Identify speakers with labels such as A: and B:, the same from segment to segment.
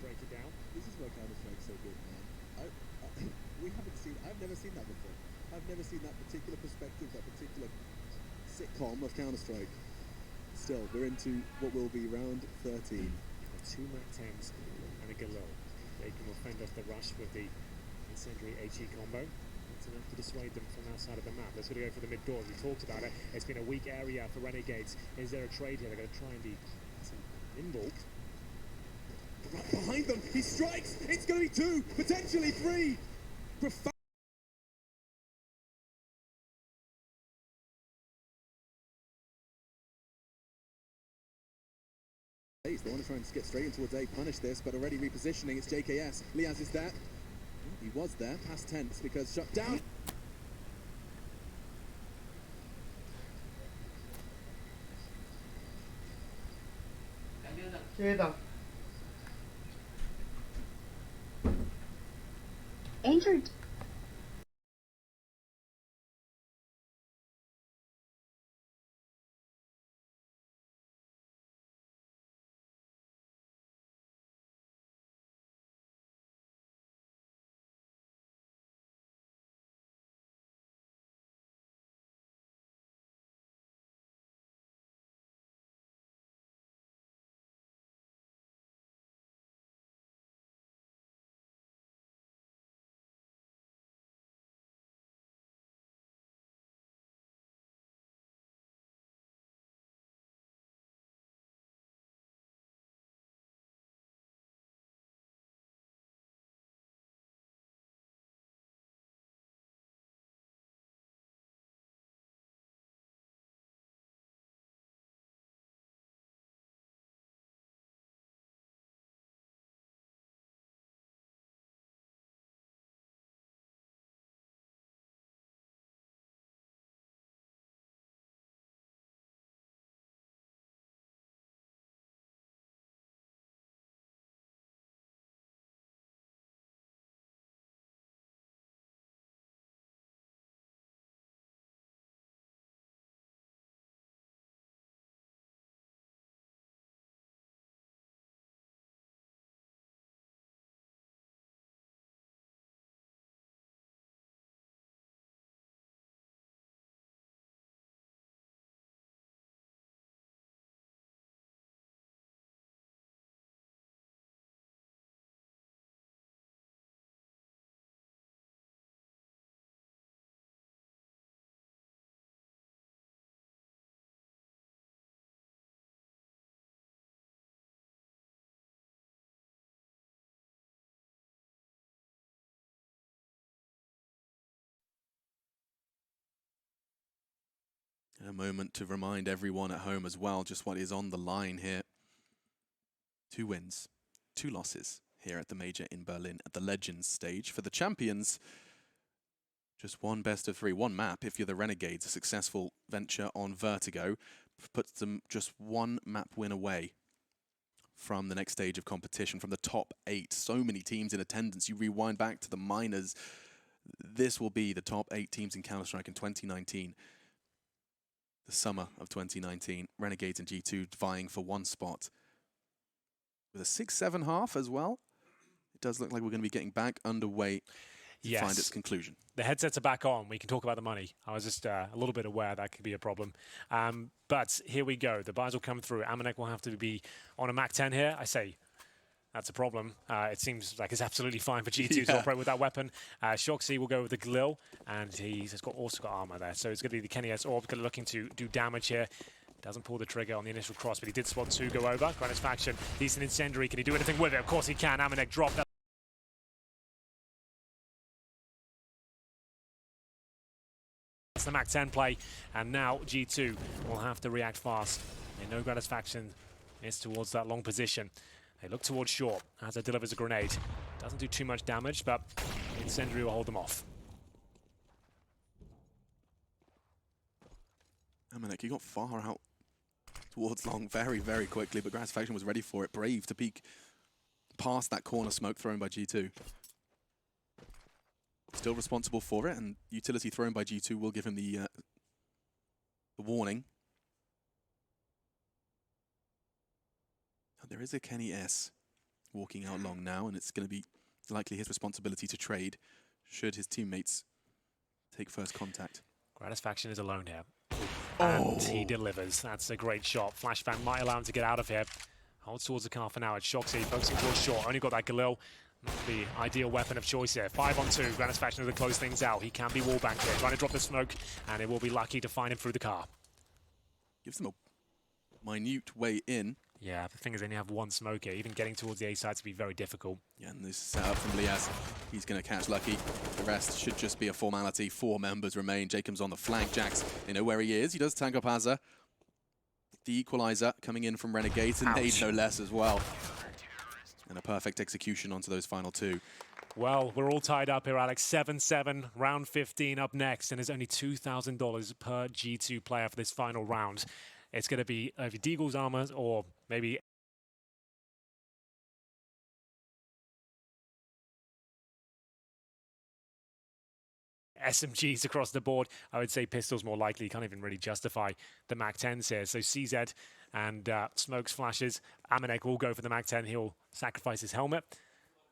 A: break it down.
B: This is why Counter-Strike's so good, man. I've never seen that before. I've never seen that particular perspective, that particular sitcom of Counter-Strike. Still, we're into what will be round 13.
A: You've got 2 Mac 10s and a Galil. They can fend off the rush with the incendiary HE combo. That's enough to dissuade them from outside of the map. They're going to go for the mid doors. We talked about it. It's been a weak area for Renegades. Is there a trade here? They're going to try and be nimble.
B: Right behind them, he strikes. It's going to be 2, potentially 3. Profound. They want to try and get straight in towards A, punish this, but already repositioning. It's JKS. Liaz is there. He was there, past tense because shut down.
C: Injured.
D: A moment to remind everyone at home as well just what is on the line here. 2 wins, 2 losses here at the Major in Berlin at the Legends stage. For the champions, just 1 best of 3, 1 map. If you're the Renegades, a successful venture on Vertigo puts them just 1 map win away from the next stage of competition, from the top 8. So many teams in attendance. You rewind back to the minors. This will be the top 8 teams in Counter-Strike in 2019. The summer of 2019, Renegades and G2 vying for 1 spot. With a 6-7 half as well, it does look like we're going to be getting back underway to find its conclusion.
A: The headsets are back on. We can talk about the money. I was just a little bit aware that could be a problem. But here we go. The buys will come through. AVANGAR will have to be on a Mac 10 here. I say that's a problem. It seems like it's absolutely fine for G2 to operate with that weapon. Shoxy will go with the Glil, and he's also got armor there. So it's going to be the Kenny S Orb looking to do damage here. Doesn't pull the trigger on the initial cross, but he did spot 2 go over. Granite's faction, decent incendiary. Can he do anything with it? Of course he can. AVANGAR dropped that. That's the Mac 10 play, and now G2 will have to react fast. They know Granite's faction is towards that long position. They look towards short as it delivers a grenade. Doesn't do too much damage, but incendiary will hold them off.
D: AVANGAR, he got far out towards long very, very quickly, but Granite's faction was ready for it. Brave to peek past that corner smoke thrown by G2. Still responsible for it, and utility thrown by G2 will give him the warning. There is a Kenny S walking out long now, and it's going to be likely his responsibility to trade should his teammates take first contact.
A: Gratisfaction is alone here. And he delivers. That's a great shot. Flashbang might allow him to get out of here. Holds towards the car for now. It's Shoxy focusing towards short. Only got that Galil. Not the ideal weapon of choice here. 5-on-2. Gratisfaction to close things out. He can be wallbanked here. Trying to drop the smoke, and it will be lucky to find him through the car.
D: Gives them a minute way in.
A: Yeah, the thing is, they only have one smoke here. Even getting towards the A side to be very difficult.
D: Yeah, and this setup from Liaz, he's going to catch Lucky. The rest should just be a formality. 4 members remain. Jacob's on the flank. Jax, they know where he is. He does tank up Azza. The equalizer coming in from Renegades, and Nade no less as well. And a perfect execution onto those final 2.
A: Well, we're all tied up here, Alex. 7-7, round 15 up next, and there's only $2,000 per G2 player for this final round. It's going to be either Deagle's Armor or maybe SMGs across the board. I would say pistols more likely. You can't even really justify the MAC-10s here. So CZ and Smokes flashes. Amanek will go for the MAC-10. He'll sacrifice his helmet.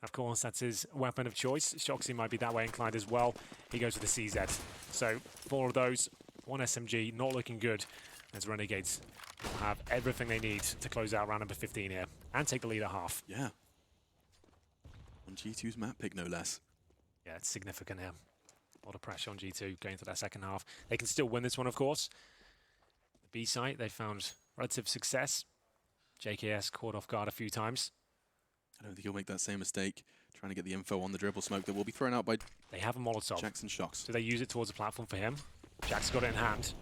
A: Of course, that's his weapon of choice. Shoxy might be that way inclined as well. He goes with the CZ. So 4 of those, 1 SMG, not looking good as Renegades will have everything they need to close out round number 15 here and take the lead at half.
D: Yeah. On G2's map pick, no less.
A: Yeah, it's significant here. A lot of pressure on G2 going into that second half. They can still win this one, of course. The B site, they found relative success. JKS caught off guard a few times.
D: I don't think he'll make that same mistake, trying to get the info on the dribble smoke that will be thrown out by
A: They have a Molotov.
D: Jackson Shocks.
A: Do they use it towards the platform for him? Jack's got it in hand.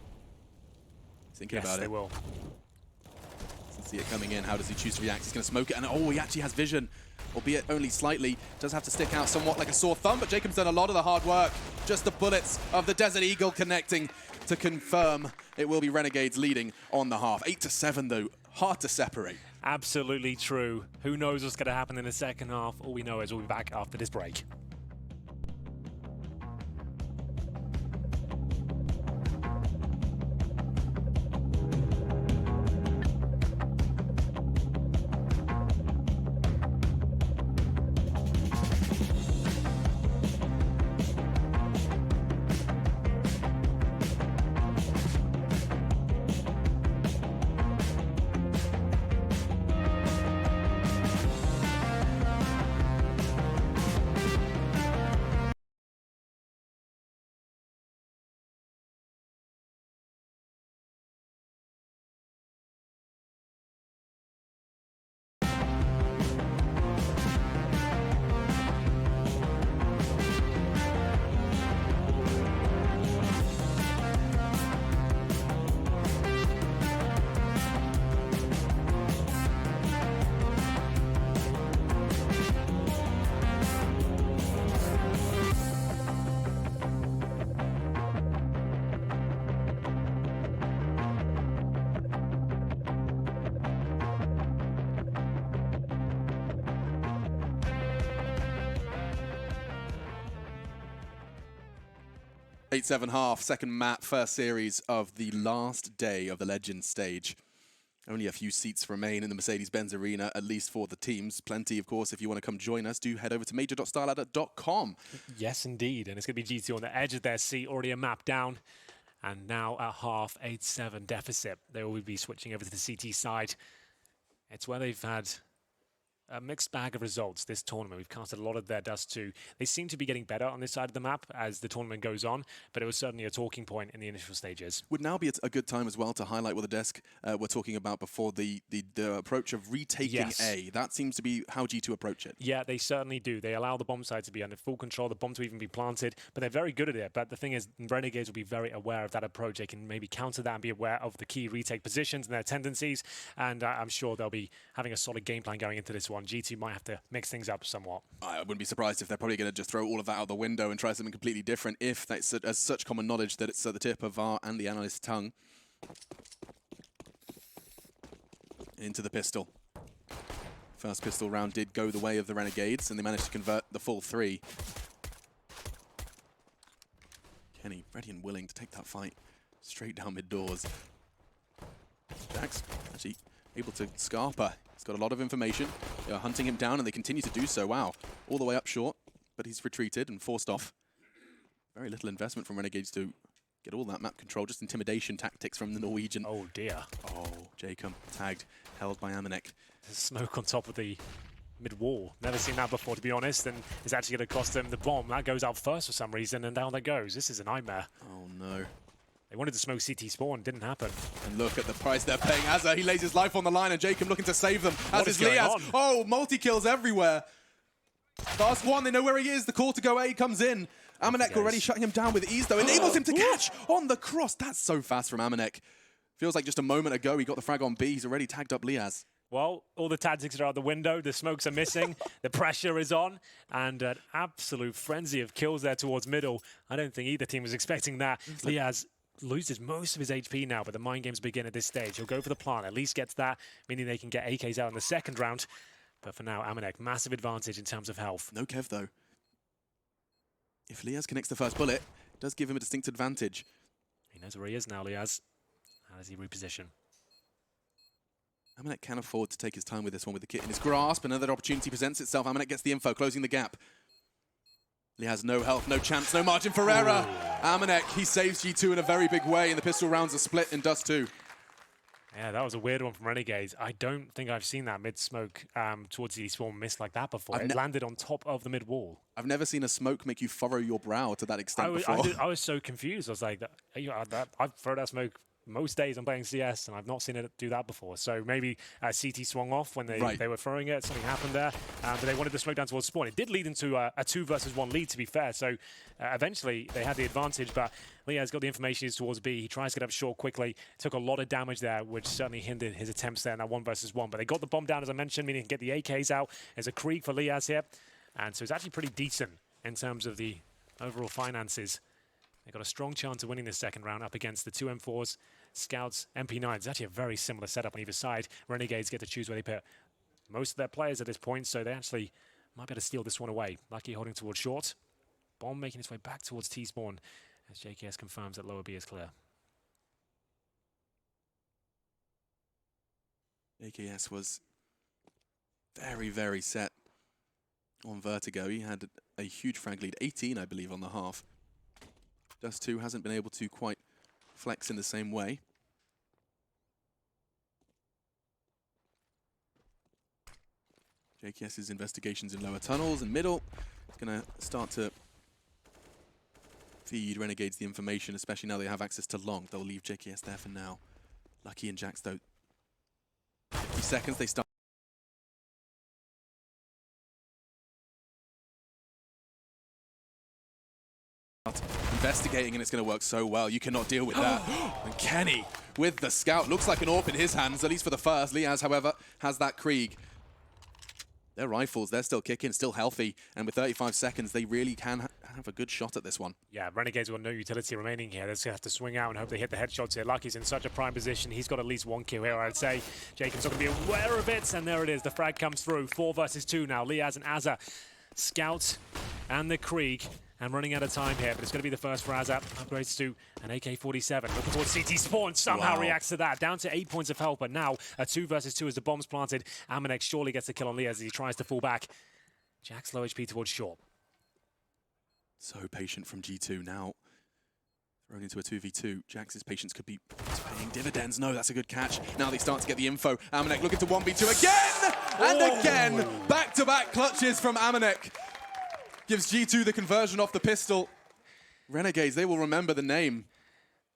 D: Thinking
A: Yes,
D: about
A: they
D: it.
A: will.
D: Doesn't see it coming in. How does he choose to react? He's going to smoke it, and he actually has vision, albeit only slightly. Does have to stick out somewhat like a sore thumb, but Jacob's done a lot of the hard work. Just the bullets of the Desert Eagle connecting to confirm it will be Renegades leading on the half. 8-7 though, hard to separate.
A: Absolutely true. Who knows what's going to happen in the second half? All we know is we'll be back after this break.
D: Eight, 7 half, second map, first series of the last day of the Legends stage. Only a few seats remain in the Mercedes-Benz Arena, at least for the teams. Plenty, of course, if you want to come join us, do head over to major.starladder.com.
A: Yes, indeed. And it's going to be G2 on the edge of their seat, already a map down. And now at half, 8-7 deficit. They will be switching over to the CT side. It's where they've had a mixed bag of results this tournament. We've casted a lot of their dust too. They seem to be getting better on this side of the map as the tournament goes on, but it was certainly a talking point in the initial stages.
D: Would now be a good time as well to highlight what the desk were talking about before, the approach of retaking A. That seems to be how G2 approach it.
A: Yeah, they certainly do. They allow the bomb side to be under full control, the bomb to even be planted, but they're very good at it. But the thing is, Renegades will be very aware of that approach. They can maybe counter that and be aware of the key retake positions and their tendencies, and I'm sure they'll be having a solid game plan going into this one. G2 might have to mix things up somewhat.
D: I wouldn't be surprised if they're probably going to just throw all of that out the window and try something completely different, if that's as such common knowledge that it's at the tip of our and the analyst's tongue. Into the pistol. First pistol round did go the way of the Renegades, and they managed to convert the full 3. Kenny ready and willing to take that fight straight down mid-doors. Jax actually able to Scarpa. He's got a lot of information. They are hunting him down, and they continue to do so. Wow. All the way up short, but he's retreated and forced off. Very little investment from Renegades to get all that map control, just intimidation tactics from the Norwegian.
A: Oh dear.
D: Oh, Jacob tagged, held by AVANGAR.
A: There's smoke on top of the mid-wall. Never seen that before, to be honest, and it's actually going to cost them the bomb. That goes out first for some reason, and down that goes. This is a nightmare.
D: Oh no.
A: They wanted to smoke CT spawn, didn't happen.
D: And look at the price they're paying. Azza, he lays his life on the line, and Jacob looking to save them.
A: What
D: As is
A: is going
D: Liaz.
A: on?
D: Oh, multi-kills everywhere. Fast one, they know where he is. The call to go A comes in. AVANGAR already shutting him down with ease, though. Enables him to catch on the cross. That's so fast from AVANGAR. Feels like just a moment ago he got the frag on B. He's already tagged up Liaz.
A: Well, all the tactics are out the window, the smokes are missing, the pressure is on, and an absolute frenzy of kills there towards middle. I don't think either team was expecting that. Liaz loses most of his HP now, but the mind games begin at this stage. He'll go for the plant, at least gets that, meaning they can get AKs out in the second round. But for now, AVANGAR, massive advantage in terms of health.
D: No Kev, though. If Liaz connects the first bullet, it does give him a distinct advantage.
A: He knows where he is now, Liaz. How does he reposition?
D: AVANGAR can afford to take his time with this one with the kit in his grasp. Another opportunity presents itself. AVANGAR gets the info, closing the gap. Liaz, no health, no chance, no margin for error. AVANGAR, he saves G2 in a very big way, and the pistol rounds are split in dust too.
A: Yeah, that was a weird one from Renegades. I don't think I've seen that mid-smoke towards the spawn miss like that before. It landed on top of the mid-wall.
D: I've never seen a smoke make you furrow your brow to that extent before.
A: I was so confused. I was like, I've thrown that smoke most days I'm playing CS, and I've not seen it do that before. So maybe CT swung off when they were throwing it. Something happened there, but they wanted to smoke down towards spawn. It did lead into a 2 versus 1 lead, to be fair. So eventually they had the advantage, but Liaz got the information he's towards B. He tries to get up short quickly. Took a lot of damage there, which certainly hindered his attempts there in that 1 versus 1. But they got the bomb down, as I mentioned, meaning he can get the AKs out. There's a Krieg for Liaz here, and so it's actually pretty decent in terms of the overall finances. They got a strong chance of winning this second round up against the 2 M4s, Scouts, MP9s. It's actually a very similar setup on either side. Renegades get to choose where they put most of their players at this point, so they actually might be able to steal this one away. Lucky holding towards short. Bomb making its way back towards T-spawn as JKS confirms that lower B is clear.
D: JKS was very, very set on Vertigo. He had a huge frag lead, 18, I believe, on the half. Dust 2 hasn't been able to quite flex in the same way. JKS's investigations in lower tunnels and middle. It's going to start to feed Renegades the information, especially now they have access to long. They'll leave JKS there for now. Lucky and Jax, though. 50 seconds, they start. Investigating, and it's going to work so well. You cannot deal with that. And Kenny with the scout. Looks like an AWP in his hands, at least for the first. Liaz, however, has that Krieg. Their rifles, they're still kicking, still healthy. And with 35 seconds, they really can have a good shot at this one.
A: Yeah, Renegades got no utility remaining here. They're just going to have to swing out and hope they hit the headshots here. Lucky's in such a prime position. He's got at least 1 kill here, I'd say. Jacob's not going to be aware of it. And there it is. The frag comes through. 4 versus 2 now. Liaz and Azza. Scout and the Krieg. And running out of time here, but it's going to be the first for Azza. Upgrades to an AK-47. Looking towards CT spawn. Somehow reacts to that. Down to 8 points of health, but now a 2 versus 2 as the bomb's planted. AVANGAR surely gets the kill on Liaz as he tries to fall back. Jax low HP towards short.
D: So patient from G2 now. Thrown into a 2v2. Jax's patience could be paying dividends. No, that's a good catch. Now they start to get the info. AVANGAR looking to 1v2 again! And again! Back-to-back clutches from AVANGAR. Gives G2 the conversion off the pistol. Renegades, they will remember the name.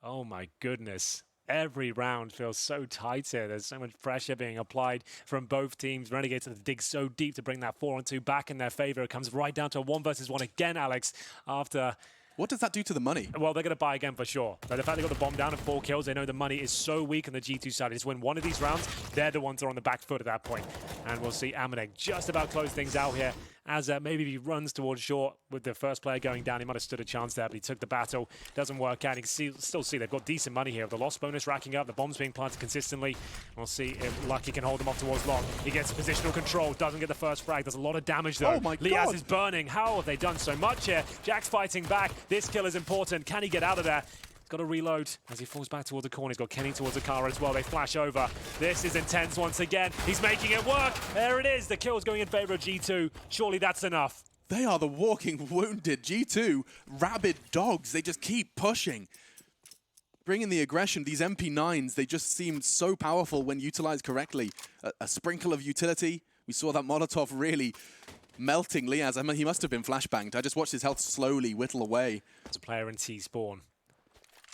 A: Oh my goodness. Every round feels so tight here. There's so much pressure being applied from both teams. Renegades have to dig so deep to bring that 4-on-2 back in their favor. It comes right down to a 1 versus 1 again, Alex, after...
D: What does that do to the money?
A: Well, they're going to buy again for sure. But the fact they got the bomb down at 4 kills, they know the money is so weak on the G2 side. They just win one of these rounds, they're the ones that are on the back foot at that point. And we'll see AVANGAR just about close things out here. As maybe he runs towards short with the first player going down. He might have stood a chance there, but he took the battle. Doesn't work out. You can still see they've got decent money here. The loss bonus racking up. The bombs being planted consistently. We'll see if Lucky can hold them off towards long. He gets positional control. Doesn't get the first frag. Does a lot of damage, though.
D: Oh my God.
A: Liaz is burning. How have they done so much here? Jack's fighting back. This kill is important. Can he get out of there? He's got to reload as he falls back towards the corner. He's got Kenny towards the car as well. They flash over. This is INTZ once again. He's making it work. There it is. The kill's going in favor of G2. Surely that's enough.
D: They are the walking wounded. G2, rabid dogs. They just keep pushing. Bringing the aggression. These MP9s, they just seem so powerful when utilized correctly. A sprinkle of utility. We saw that Molotov really melting Liaz. I mean, he must have been flashbanged. I just watched his health slowly whittle away.
A: As a player in T-spawn,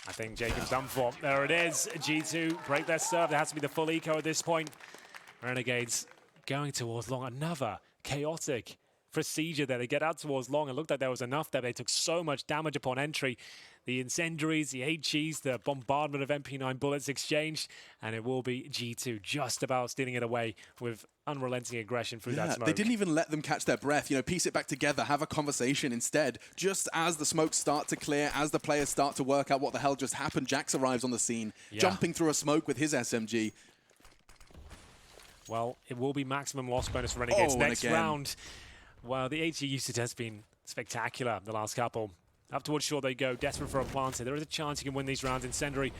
A: I think Jacob's done for. There it is. G2 break their serve. There has to be the full eco at this point. Renegades going towards long. Another chaotic procedure there. They get out towards long. It looked like there was enough there. They took so much damage upon entry. The incendiaries, the HEs, the bombardment of MP9 bullets exchanged, and it will be G2 just about stealing it away with unrelenting aggression through that smoke.
D: They didn't even let them catch their breath, you know, piece it back together, have a conversation instead. Just as the smokes start to clear, as the players start to work out what the hell just happened, Jax arrives on the scene, jumping through a smoke with his SMG.
A: Well, it will be maximum loss bonus for Renegades. Next round, well, the HE usage has been spectacular the last couple. Up towards shore they go, desperate for a planter. There is a chance you can win these rounds. Incendiary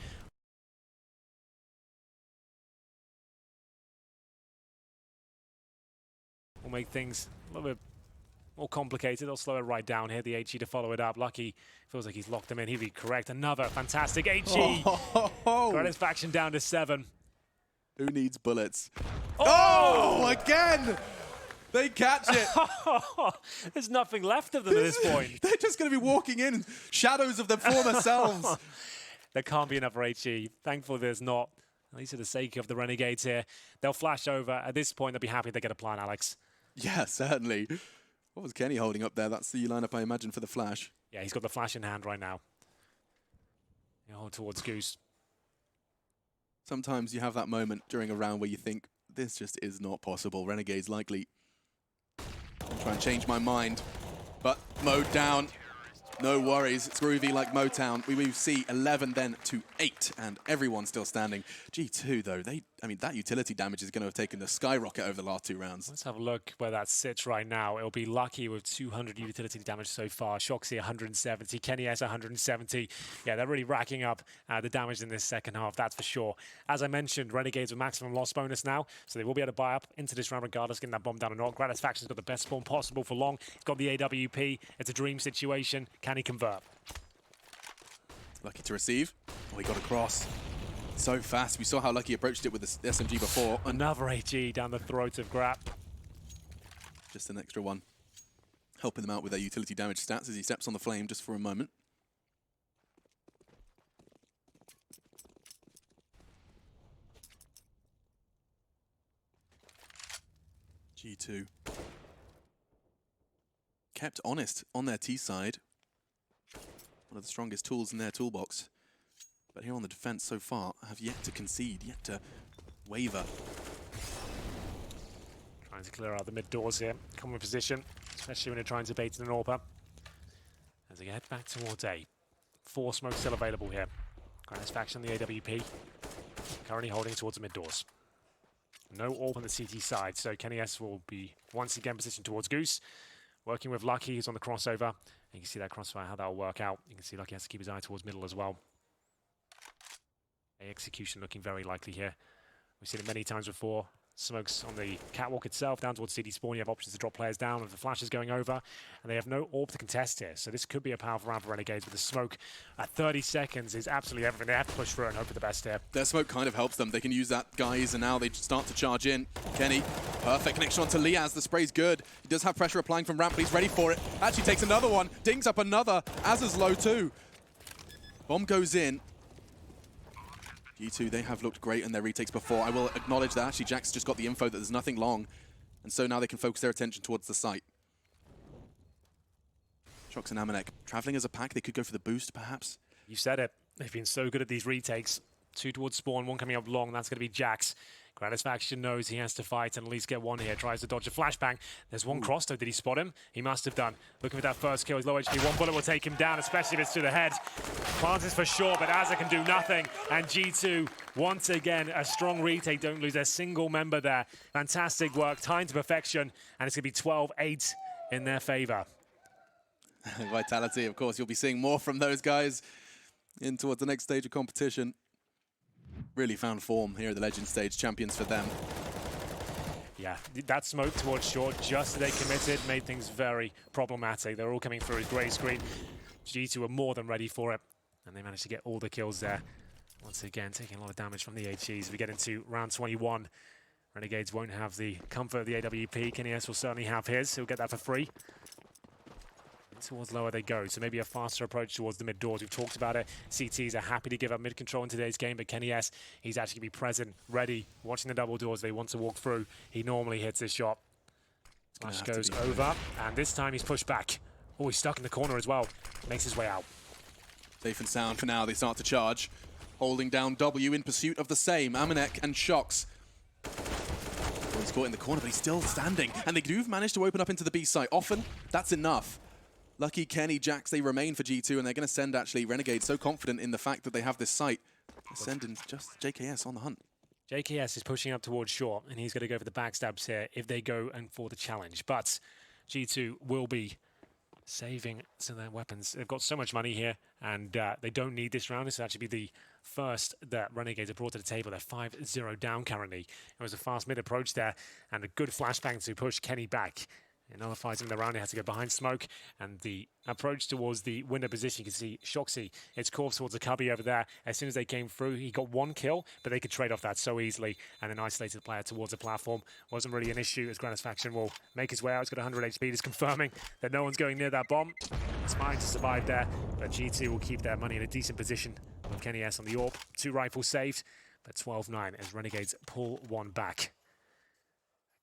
A: will make things a little bit more complicated. They'll slow it right down here. The HE to follow it up. Lucky feels like he's locked them in. He'd be correct. Another fantastic HE. Got his faction down to 7.
D: Who needs bullets? Oh, again! They catch it.
A: There's nothing left of them at this point.
D: They're just going to be walking in shadows of their former selves.
A: There can't be another HE. Thankfully, there's not. At least for the sake of the Renegades here. They'll flash over. At this point, they'll be happy they get a plan, Alex.
D: Yeah, certainly. What was Kenny holding up there? That's the lineup, I imagine, for the flash.
A: Yeah, he's got the flash in hand right now. He'll hold towards Goose.
D: Sometimes you have that moment during a round where you think, this just is not possible. Renegades likely try and change my mind, but mowed down. No worries, it's groovy like Motown. We move C11 then to 8, and everyone's still standing. G2 though, I mean, that utility damage is going to have taken the skyrocket over the last 2 rounds.
A: Let's have a look where that sits right now. It'll be Lucky with 200 utility damage so far. Shoxy 170, Kenny S 170. Yeah, they're really racking up the damage in this second half, that's for sure. As I mentioned, Renegades with maximum loss bonus now, so they will be able to buy up into this round regardless, getting that bomb down or not. Gratis Faction's got the best spawn possible for long. He's got the AWP. It's a dream situation. Can he convert?
D: Lucky to receive. Oh, he got across. So fast. We saw how Lucky approached it with the SMG before.
A: Another HE down the throat of Grap.
D: Just an extra one. Helping them out with their utility damage stats as he steps on the flame just for a moment. G2. Kept honest on their T side. One of the strongest tools in their toolbox. But here on the defense so far, have yet to concede, yet to waver.
A: Trying to clear out the mid doors here. Common position, especially when you're trying to bait in an AWP. As they head back towards A. 4 smokes still available here. Gratis Faction, the AWP. Currently holding towards the mid doors. No AWP on the CT side, so Kenny S will be once again positioned towards Goose. Working with Lucky, who's on the crossover. You can see that crossfire, how that will work out. You can see Lucky has to keep his eye towards middle as well. A execution looking very likely here. We've seen it many times before. Smokes on the catwalk itself, down towards CD spawn. You have options to drop players down if the flash is going over. And they have no AWP to contest here. So this could be a powerful round for Renegades, with the smoke at 30 seconds is absolutely everything. They have to push through and hope for the best here.
D: Their smoke kind of helps them. They can use that, guys, and now they start to charge in. Kenny, perfect connection onto Liaz. The spray's good. He does have pressure applying from ramp, but he's ready for it. Actually takes another one. Dings up another. Azza's low too. Bomb goes in. G2, they have looked great in their retakes before. I will acknowledge that actually Jax just got the info that there's nothing long, and so now they can focus their attention towards the site. Shox and Amanek traveling as a pack. They could go for the boost, perhaps.
A: You said it. They've been so good at these retakes. 2 towards spawn, 1 coming up long. That's going to be Jax. Gratis Faction knows he has to fight and at least get 1 here. Tries to dodge a flashbang. There's 1 cross though. Did he spot him? He must have done. Looking for that first kill. He's low HP. 1 bullet will take him down, especially if it's to the head. Plant is for sure, but Azza can do nothing. And G2, once again, a strong retake. Don't lose a single member there. Fantastic work. Time to perfection. And it's going to be 12-8 in their favor.
D: Vitality, of course. You'll be seeing more from those guys. in towards the next stage of competition. Really found form here at the Legend stage, champions for them.
A: Yeah, that smoke towards short, just as they committed, made things very problematic. They're all coming through his grey screen. G2 were more than ready for it, and they managed to get all the kills there. Once again, taking a lot of damage from the HEs. We get into round 21. Renegades won't have the comfort of the AWP. KennyS will certainly have his. He'll get that for free. Towards lower they go, so maybe a faster approach towards the mid doors. We've talked about it. CTs are happy to give up mid control in today's game, but KennyS, he's actually going to be present, ready, watching the double doors they want to walk through. He normally hits his shot. Smash goes over, and this time he's pushed back. Oh, he's stuck in the corner as well. Makes his way out.
D: Safe and sound for now. They start to charge. Holding down W in pursuit of the same. Amanek and Shox. Oh, he's caught in the corner, but he's still standing. And they do manage to open up into the B site. Often, that's enough. Lucky Kenny, Jax, they remain for G2, and they're going to send, actually, Renegades so confident in the fact that they have this site. They're sending just JKS on the hunt.
A: JKS is pushing up towards short, and he's going to go for the backstabs here if they go and for the challenge. But G2 will be saving some of their weapons. They've got so much money here, and they don't need this round. This will actually be the first that Renegades have brought to the table. They're 5-0 down currently. It was a fast mid approach there, and a good flashbang to push Kenny back. It nullifies him in the round. He has to go behind smoke, and the approach towards the window position, you can see Shoxy, it's corpse towards the cubby over there. As soon as they came through, he got one kill, but they could trade off that so easily, and an isolated player towards the platform wasn't really an issue, as Gratisfaction will make his way out. He's got 100 HP, just confirming that no one's going near that bomb. It's fine to survive there, but G2 will keep their money in a decent position with KennyS on the AWP. 2 rifles saved, but 12-9 as Renegades pull one back.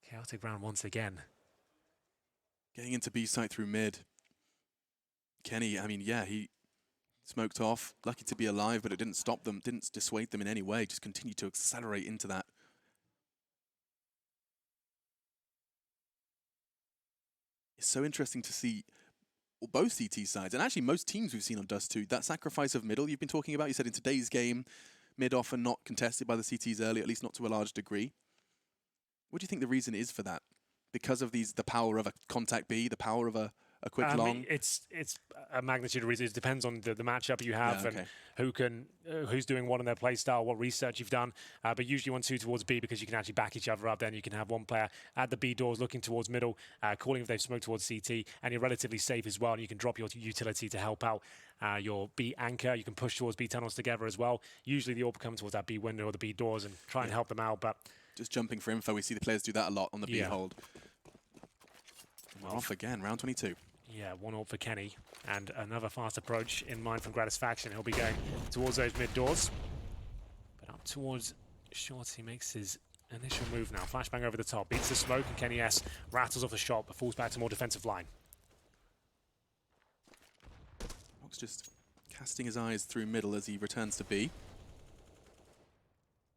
A: Chaotic round once again.
D: Getting into B site through mid. Kenny, I mean, yeah, he smoked off. Lucky to be alive, but it didn't stop them, didn't dissuade them in any way. Just continued to accelerate into that. It's so interesting to see both CT sides, and actually most teams we've seen on Dust 2, that sacrifice of middle you've been talking about. You said in today's game, mid often not contested by the CTs early, at least not to a large degree. What do you think the reason is for that? Because of the power of a contact B, the power of a quick long?
A: It's a magnitude of reasons. It depends on the matchup you have, yeah, okay, and who's doing what in their play style, what research you've done. But usually 1-2 towards B because you can actually back each other up. Then you can have one player at the B doors looking towards middle, calling if they've smoked towards CT, and you're relatively safe as well. And you can drop your utility to help out your B anchor. You can push towards B tunnels together as well. Usually the AWP come towards that B window or the B doors and try and help them out. But
D: just jumping for info, we see the players do that a lot on the B hold. We're off again, round 22.
A: Yeah, 1 AWP for Kenny, and another fast approach in mind from Gratisfaction. He'll be going towards those mid doors, but up towards short. He makes his initial move now. Flashbang over the top, beats the smoke, and KennyS rattles off the shot, but falls back to more defensive line.
D: Fox just casting his eyes through middle as he returns to B.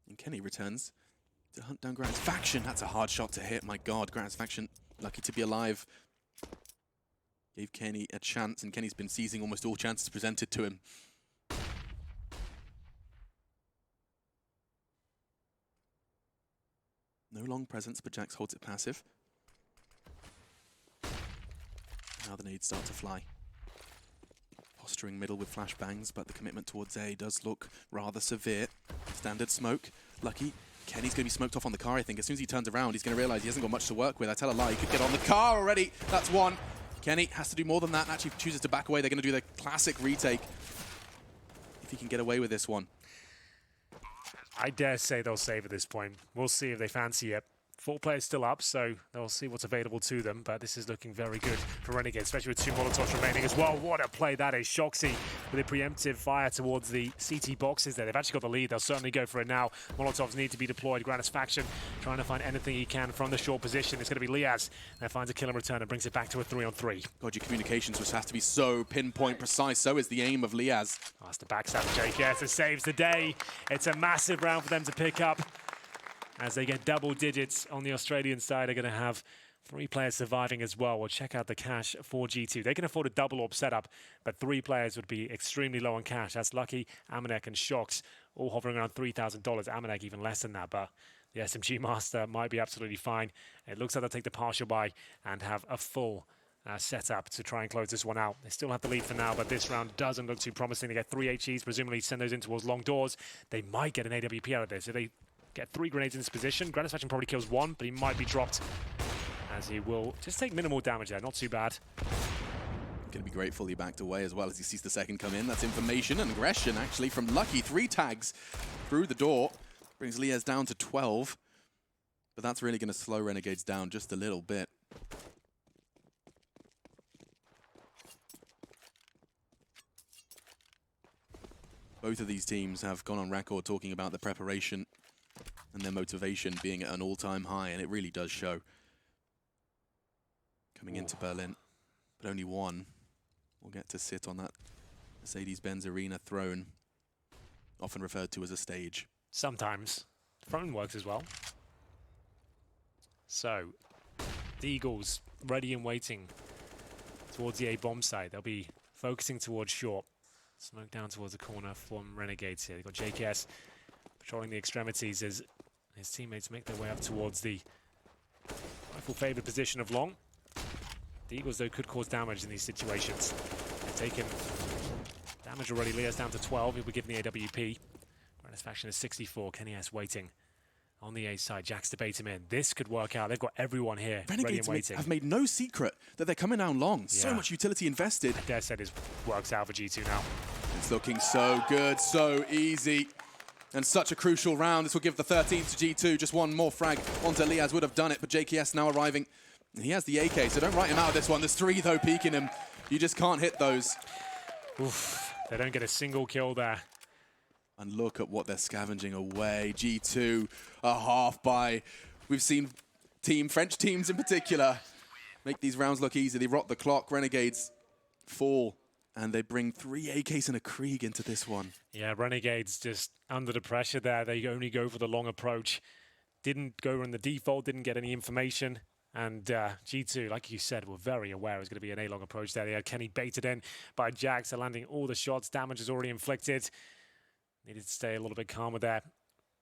D: And Kenny returns to hunt down Gratisfaction. That's a hard shot to hit. My God, Gratisfaction lucky to be alive. Gave Kenny a chance, and Kenny's been seizing almost all chances presented to him. No long presence, but Jax holds it passive. Now the nades start to fly. Posturing middle with flashbangs, but the commitment towards A does look rather severe. Standard smoke. Lucky. Kenny's going to be smoked off on the car, I think. As soon as he turns around, he's going to realize he hasn't got much to work with. I tell a lie, he could get on the car already. That's one. Kenny has to do more than that and actually chooses to back away. They're going to do the classic retake. If he can get away with this one.
A: I dare say they'll save at this point. We'll see if they fancy it. 4 players still up, so they'll see what's available to them, but this is looking very good for Renegades, especially with 2 Molotovs remaining as well. What a play that is. Shoxy with a preemptive fire towards the CT boxes there. They've actually got the lead. They'll certainly go for it now. Molotovs need to be deployed. Gratisfaction trying to find anything he can from the short position. It's going to be Liaz that finds a kill in return and brings it back to a 3-on-3.
D: God, your communications just has to be so pinpoint precise. So is the aim of Liaz.
A: Oh, it's the backstab JKS. It saves the day. It's a massive round for them to pick up. As they get double digits on the Australian side, they're going to have 3 players surviving as well. We'll check out the cash for G2. They can afford a double AWP setup, but 3 players would be extremely low on cash. That's Lucky, Amanek, and Shox, all hovering around $3,000. Amanek even less than that, but the SMG Master might be absolutely fine. It looks like they'll take the partial buy and have a full set up to try and close this one out. They still have the lead for now, but this round doesn't look too promising. They get 3 HEs, presumably send those in towards long doors. They might get an AWP out of this. If they get 3 grenades in this position, Gratisfaction probably kills 1, but he might be dropped as he will just take minimal damage there. Not too bad.
D: Going to be grateful he backed away as well as he sees the second come in. That's information and aggression actually from Lucky. 3 tags through the door. Brings Liaz down to 12. But that's really going to slow Renegades down just a little bit. Both of these teams have gone on record talking about the preparation and their motivation being at an all-time high, and it really does show. Coming into Berlin, but only one will get to sit on that Mercedes-Benz Arena throne, often referred to as a stage.
A: Sometimes. Throne works as well. So, the Eagles ready and waiting towards the A-bomb side. They'll be focusing towards short. Smoke down towards the corner from Renegades here. They've got JKS patrolling the extremities as his teammates make their way up towards the rifle favored position of long. The Eagles, though, could cause damage in these situations. They've taken damage already. Leah's down to 12. He'll be given the AWP. Gratisfaction is 64. Kenny S waiting on the A side. Jax to bait him in. This could work out. They've got everyone here ready and waiting.
D: Have made no secret that they're coming down long. Yeah. So much utility invested.
A: I dare say this works out for G2 now.
D: It's looking so good, so easy. And such a crucial round. This will give the 13th to G2. Just one more frag onto Liaz would have done it, but JKS now arriving. He has the AK, so don't write him out of this one. There's 3, though, peeking him. You just can't hit those.
A: Oof, they don't get a single kill there.
D: And look at what they're scavenging away. G2, a half by. We've seen French teams in particular, make these rounds look easy. They rot the clock. Renegades fall, and they bring 3 AKs and a Krieg into this one.
A: Yeah, Renegades just under the pressure there. They only go for the long approach. Didn't go in the default, didn't get any information. And G2, like you said, were very aware it was going to be an A-long approach there. They had Kenny baited in by Jax, landing all the shots. Damage is already inflicted. Needed to stay a little bit calmer there.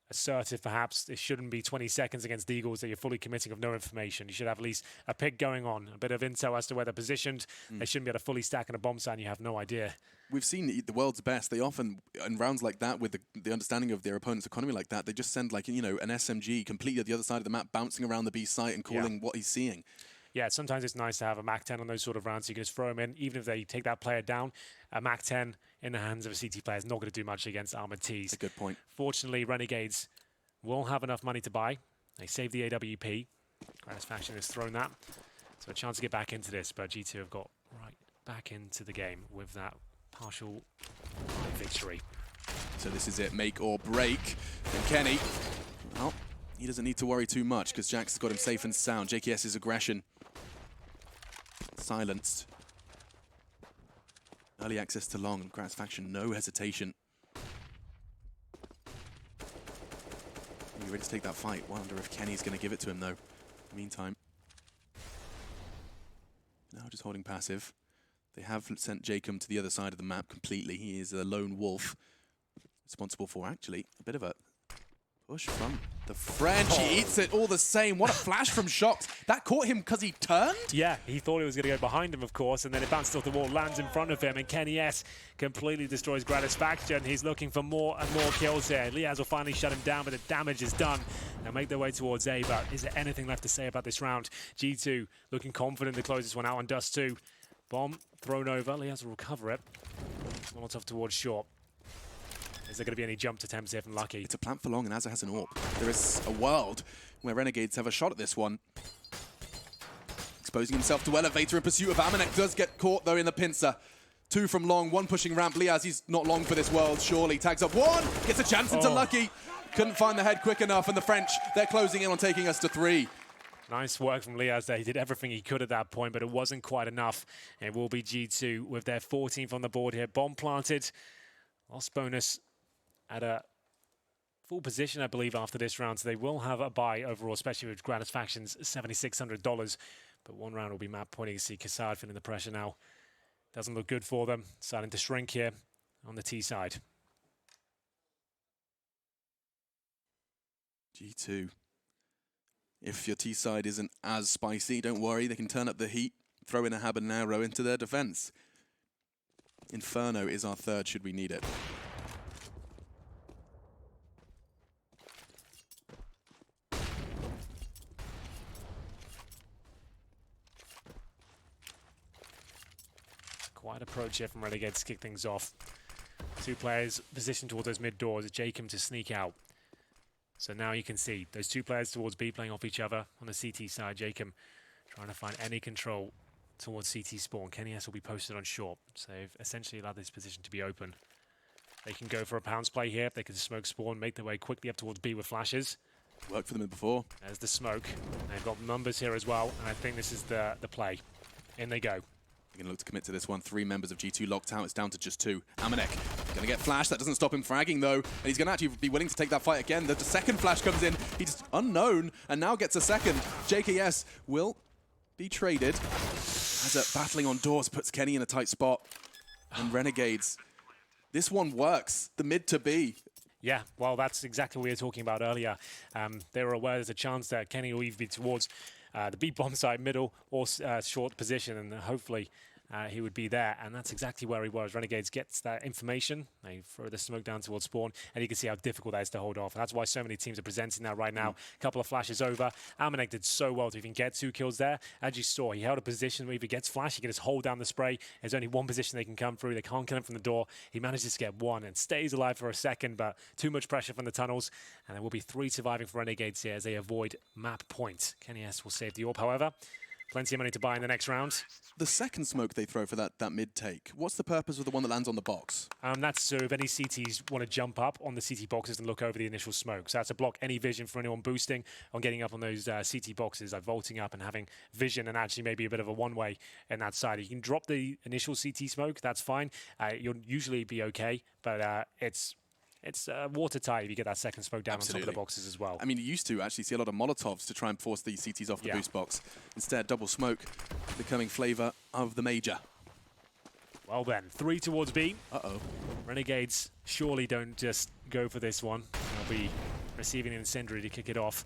A: Assertive, perhaps. It shouldn't be 20 seconds against the Eagles that you're fully committing of no information. You should have at least a pick going on, a bit of intel as to where they're positioned. They shouldn't be able to fully stack in a bomb site and you have no idea. We've seen the world's best. They often, in rounds like that, with the understanding of their opponent's economy like that, they just send, like, you know, an SMG completely at the other side of the map, bouncing around the B site and calling what he's seeing. Yeah, sometimes it's nice to have a MAC-10 on those sort of rounds, so you can just throw him in. Even if they take that player down, a MAC-10 in the hands of a CT player is not going to do much against armored Ts. That's a good point. Fortunately, Renegades will have enough money to buy. They save the AWP. Gratisfaction has thrown that. So a chance to get back into this, but G2 have got right back into the game with that partial victory. So this is it, make or break. And Kenny, well, he doesn't need to worry too much because Jax has got him safe and sound. JKS's aggression silenced. Early access to long, and Gratisfaction, no hesitation. You ready to take that fight? Wonder if Kenny's going to give it to him, though. In the meantime, now just holding passive. They have sent Jacob to the other side of the map completely. He is a lone wolf, responsible for actually a bit of a push from the French. He eats it all the same. What a flash from Shox. That caught him because he turned? Yeah, he thought it was going to go behind him, of course, and then it bounced off the wall, lands in front of him, and Kenny S completely destroys Gratisfaction. He's looking for more and more kills here. Liaz will finally shut him down, but the damage is done. They'll make their way towards A, but is there anything left to say about this round? G2 looking confident to close this one out on Dust 2. Bomb thrown over. Liaz will recover it. Molotov towards short. Is there going to be any jump attempts here from Lucky? It's a plant for long, and Azza has an AWP. There is a world where Renegades have a shot at this one. Exposing himself to Elevator in pursuit of Amanek. Does get caught, though, in the pincer. 2 from long, 1 pushing ramp. Liaz, he's not long for this world, surely. Tags up 1, gets a chance into Lucky. Couldn't find the head quick enough, and the French, they're closing in on taking us to 3. Nice work from Liaz there. He did everything he could at that point, but it wasn't quite enough. It will be G2 with their 14th on the board here. Bomb planted. Lost bonus at a full position, I believe, after this round. So they will have a buy overall, especially with Gratisfaction's $7,600. But one round will be map pointing. You see Kassad feeling the pressure now. Doesn't look good for them. Starting to shrink here on the T side. G2. If your T side isn't as spicy, don't worry. They can turn up the heat
D: throw in a habanero into their defense. Inferno is our third should we need it.
A: Quite approach here from Renegades to kick things off. Two players positioned towards those mid doors. Jacob to sneak out. So now you can see those two players towards B playing off each other on the CT side. Jacob trying to find any control towards CT spawn. KennyS will be posted on short. So they've essentially allowed this position to be open. They can go for a pounce play here. They can smoke spawn, make their way quickly up towards B with flashes.
D: Worked for them before.
A: There's the smoke. They've got numbers here as well, and I think this is the play. In they go.
D: They're going to look to commit to this one. 3 members of G2 locked out. It's down to just 2. Amanek going to get flashed. That doesn't stop him fragging, though. And he's going to actually be willing to take that fight again. The second flash comes in. He's unknown and now gets a second. JKS will be traded. As battling on doors puts Kenny in a tight spot. And Renegades. This one works. The mid to B.
A: Yeah, well, that's exactly what we were talking about earlier. They were aware there's a chance that Kenny will either be towards the B bomb side, middle, or short position, and hopefully he would be there. And that's exactly where he was. Renegades gets that information. They throw the smoke down towards spawn, and you can see how difficult that is to hold off. And that's why so many teams are presenting that right now. A couple of flashes over. Amanek did so well to even get 2 kills there. As you saw, he held a position where if he gets flash, he can just hold down the spray. There's only one position they can come through. They can't kill him from the door. He manages to get 1 and stays alive for a second, but too much pressure from the tunnels. And there will be 3 surviving for Renegades here as they avoid map point. KennyS will save the AWP, however. Plenty of money to buy in the next round.
D: The second smoke they throw for that mid take, what's the purpose of the one that lands on the box?
A: That's so if any CTs want to jump up on the CT boxes and look over the initial smoke. So that's to block any vision for anyone boosting on getting up on those CT boxes, like vaulting up and having vision and actually maybe a bit of a one-way in that side. You can drop the initial CT smoke, that's fine. You'll usually be okay, but it's watertight if you get that second smoke down
D: Absolutely.
A: on top of the boxes as well.
D: I mean, you used to actually see a lot of Molotovs to try and force these CTs off the boost box. Instead, double smoke becoming flavour of the major.
A: Well then, 3 towards B.
D: Uh-oh.
A: Renegades surely don't just go for this one. They'll be receiving an incendiary to kick it off.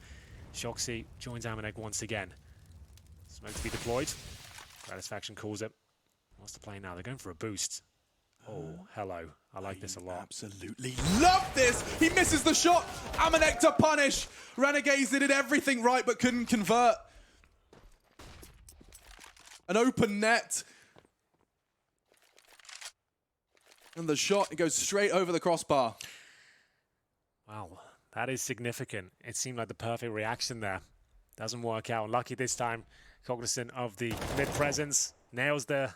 A: Shoxy joins Amanek once again. Smoke to be deployed. Satisfaction calls it. What's the play now? They're going for a boost. Oh, hello. I like this a lot.
D: Absolutely love this. He misses the shot. Amanek to punish. Renegades did everything right but couldn't convert. An open net. And the shot, it goes straight over the crossbar.
A: Wow, that is significant. It seemed like the perfect reaction there. Doesn't work out. Lucky this time. Cognizant of the mid-presence. Nails the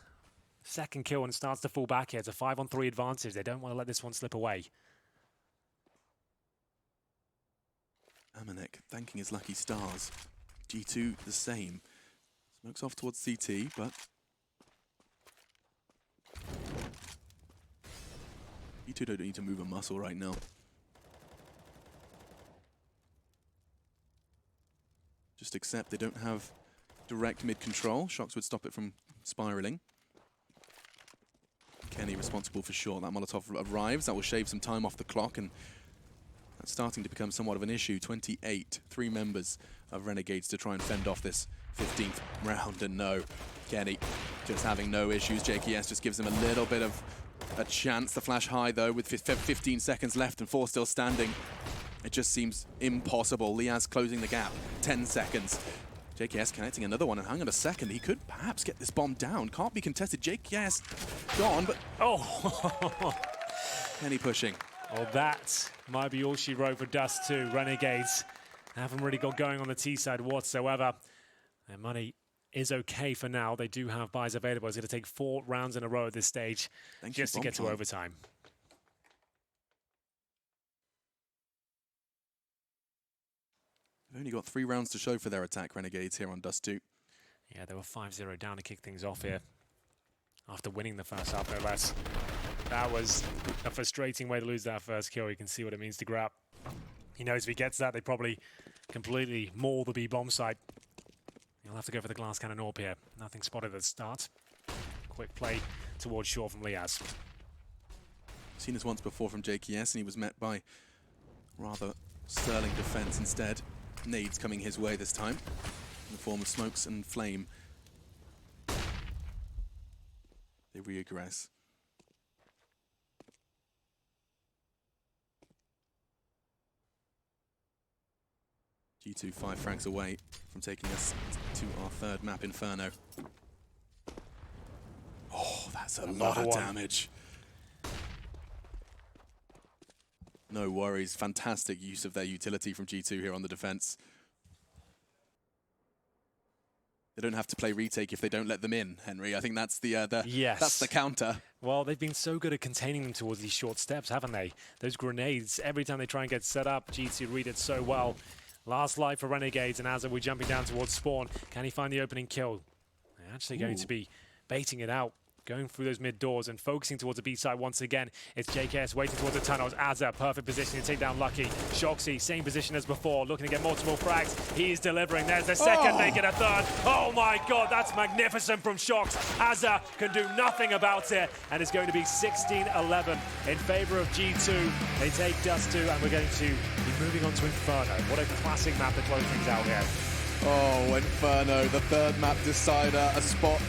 A: second kill and starts to fall back here. It's a 5-on-3 advantage. They don't want to let this one slip away.
D: Amanek thanking his lucky stars. G2 the same. Smokes off towards CT, but G2 don't need to move a muscle right now. Just accept they don't have direct mid control. Shox would stop it from spiraling. Kenny responsible for short. That Molotov arrives. That will shave some time off the clock, and that's starting to become somewhat of an issue. 28, 3 members of Renegades to try and fend off this 15th round, and no. Kenny just having no issues. JKS just gives him a little bit of a chance. The flash high, though, with 15 seconds left and 4 still standing. It just seems impossible. Liaz closing the gap. 10 seconds. JKS connecting another one, and hang on a second, he could perhaps get this bomb down. Can't be contested. JKS gone, but
A: oh,
D: Kenny pushing.
A: Well, that might be all she wrote for Dust 2. Renegades haven't really got going on the T side whatsoever. Their money is okay for now. They do have buys available. It's going to take 4 rounds in a row at this stage just to get to overtime.
D: They've only got 3 rounds to show for their attack, Renegades, here on Dust 2.
A: Yeah, they were 5-0 down to kick things off here after winning the first half, no less. That was a frustrating way to lose that first kill. You can see what it means to grab. He knows if he gets that, they probably completely maul the B-bomb site. He'll have to go for the glass cannon AWP here. Nothing spotted at the start. Quick play towards shore from Liaz.
D: Seen this once before from JKS, and he was met by rather sterling defense instead. Nades coming his way this time in the form of smokes and flame. They reaggress. G2 5 frags away from taking us to our third map, Inferno. Oh, that's a lot of damage. No worries. Fantastic use of their utility from G2 here on the defense. They don't have to play retake if they don't let them in, Henry. I think that's the that's the counter.
A: Well, they've been so good at containing them towards these short steps, haven't they? Those grenades, every time they try and get set up, G2 read it so well. Last life for Renegades, and as we're jumping down towards spawn, can he find the opening kill? They're actually going to be baiting it out, going through those mid doors and focusing towards the B side once again. It's JKS waiting towards the tunnels. Azza, perfect position to take down Lucky. Shoxy, same position as before, looking to get multiple frags. He's delivering. There's the second, they get a third. Oh my God, that's magnificent from Shox. Azza can do nothing about it, and it's going to be 16-11 in favor of G2. They take Dust 2, and we're going to be moving on to Inferno. What a classic map to close things out here.
D: Oh, Inferno, the third map decider, a spot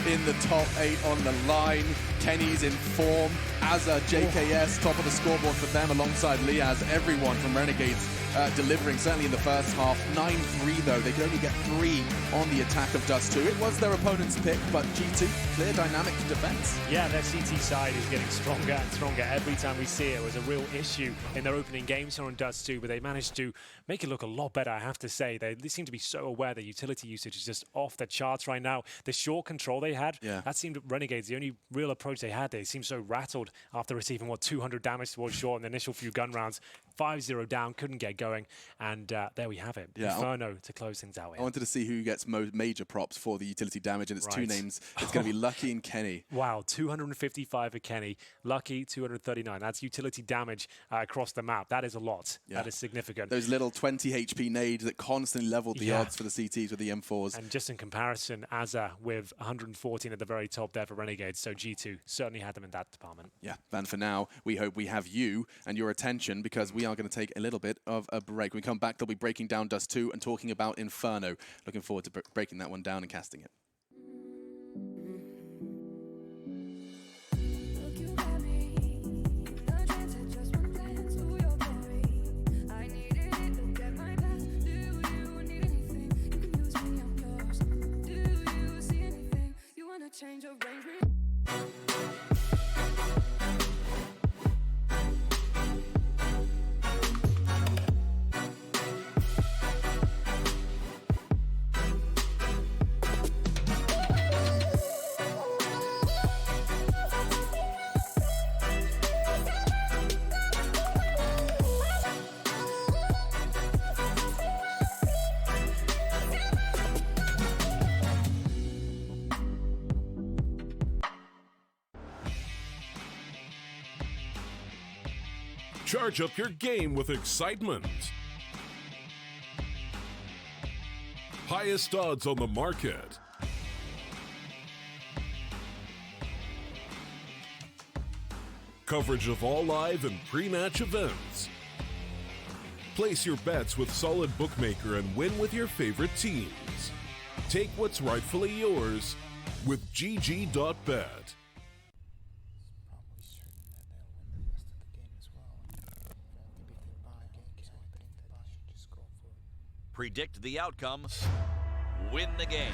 D: in the top 8 on the line. Kenny's in form. Azza, JKS, top of the scoreboard for them alongside Liaz. Everyone from Renegades delivering, certainly in the first half. 9-3 though, they could only get 3 on the attack of Dust 2. It was their opponent's pick, but G2, clear dynamic defense.
A: Yeah, their CT side is getting stronger and stronger every time we see it. It was a real issue in their opening games here on Dust 2, but they managed to make it look a lot better, I have to say. They seem to be so aware that utility usage is just off the charts right now. The short control they had, that seemed Renegades, the only real approach they had. They seemed so rattled after receiving, 200 damage towards short in the initial few gun rounds. 5-0 down, couldn't get going, and there we have it. Inferno to close things out here.
D: I wanted to see who gets major props for the utility damage, and it's 2 names. It's going to be Lucky and Kenny.
A: Wow, 255 for Kenny, Lucky 239. That's utility damage across the map. That is a lot. That is significant.
D: Those little 20 HP nades that constantly leveled the odds for the CTs with the M4s.
A: And just in comparison, Azza with 114 at the very top there for Renegades, so G2 certainly had them in that department.
D: Yeah, and for now, we hope we have you and your attention, because we are going to take a little bit of a break. When we come back, they'll be breaking down Dust 2 and talking about Inferno. Looking forward to breaking that one down and casting it.
E: Charge up your game with excitement. Highest odds on the market. Coverage of all live and pre-match events. Place your bets with Solid Bookmaker and win with your favorite teams. Take what's rightfully yours with GG.bet.
F: Predict the outcome, win the game.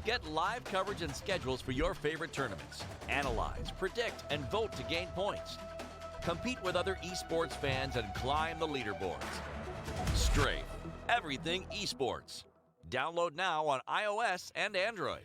F: Get live coverage and schedules for your favorite tournaments. Analyze, predict, and vote to gain points. Compete with other esports fans and climb the leaderboards. Strafe, everything esports. Download now on iOS and Android.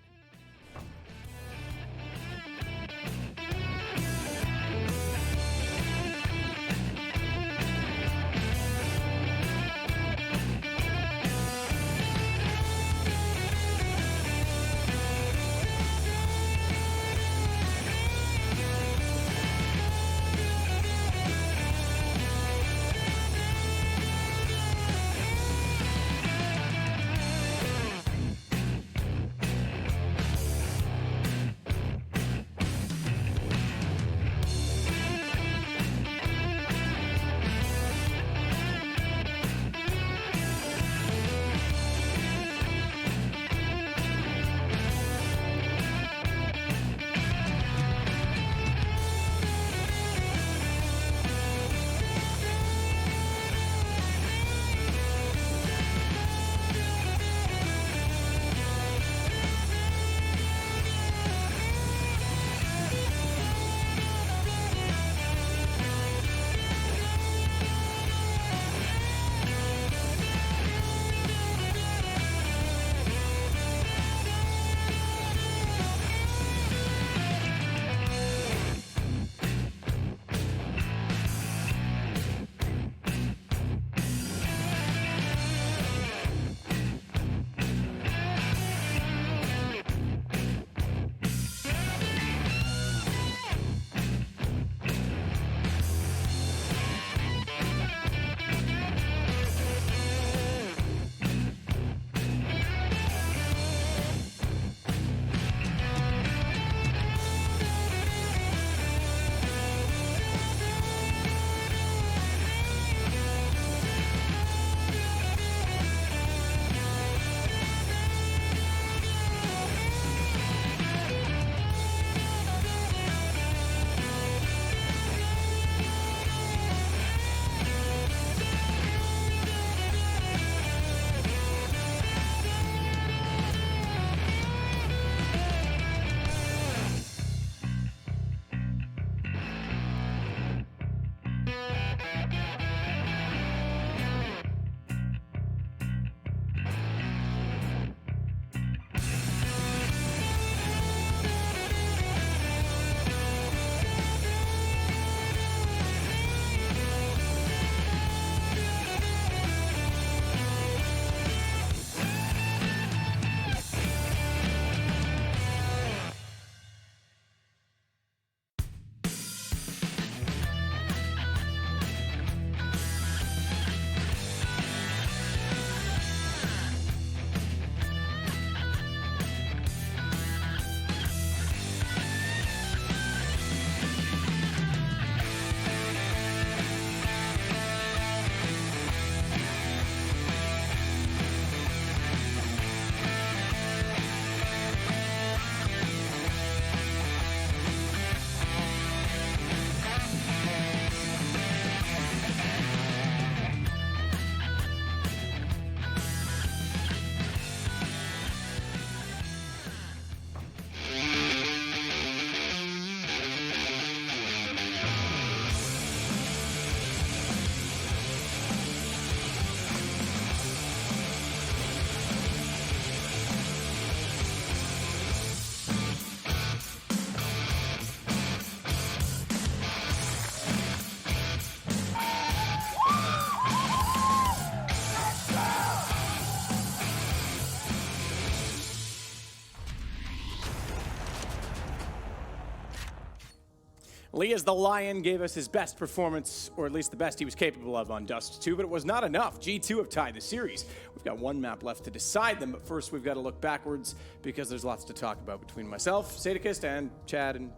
G: Leah's the Lion gave us his best performance, or at least the best he was capable of on Dust 2, but it was not enough. G2 have tied the series. We've got one map left to decide them, but first we've got to look backwards because there's lots to talk about between myself, Sadikist, and Chad and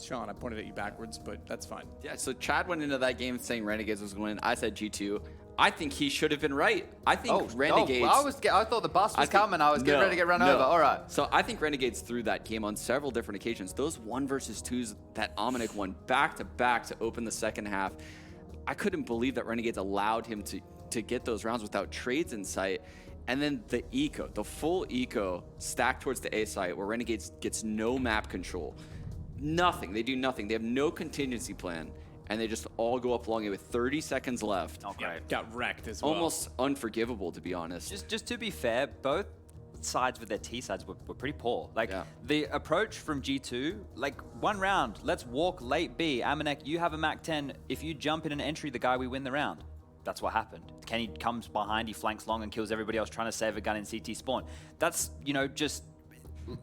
G: Sean. I pointed at you backwards, but that's fine.
H: Yeah, so Chad went into that game saying Renegades was going to win. I said G2. I think he should have been right. I think Renegades...
I: I thought the bus was coming. I was getting ready to get run over. All right.
H: So I think Renegades threw that game on several different occasions. Those 1 versus 2s that Amanek won back-to-back to open the second half, I couldn't believe that Renegades allowed him to get those rounds without trades in sight. And then the eco, the full eco stacked towards the A site where Renegades gets no map control. Nothing. They do nothing. They have no contingency plan. And they just all go up along it with 30 seconds left.
G: Okay. Got wrecked as well.
H: Almost unforgivable, to be honest.
J: Just to be fair, both sides with their T sides were pretty poor. Like, the approach from G2, like, 1 round, let's walk late B. Amanek, you have a Mac 10. If you jump in an entry, the guy, we win the round. That's what happened. Kenny comes behind, he flanks long and kills everybody else trying to save a gun in CT spawn. That's, you know, just,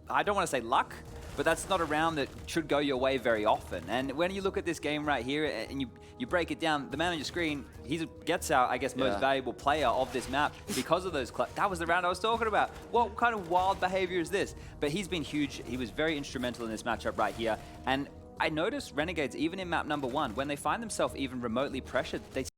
J: I don't want to say luck, but that's not a round that should go your way very often. And when you look at this game right here and you break it down, the man on your screen, he gets out, I guess, most valuable player of this map because of those that was the round I was talking about. What kind of wild behavior is this? But he's been huge. He was very instrumental in this matchup right here. And I noticed Renegades, even in map number 1, when they find themselves even remotely pressured, they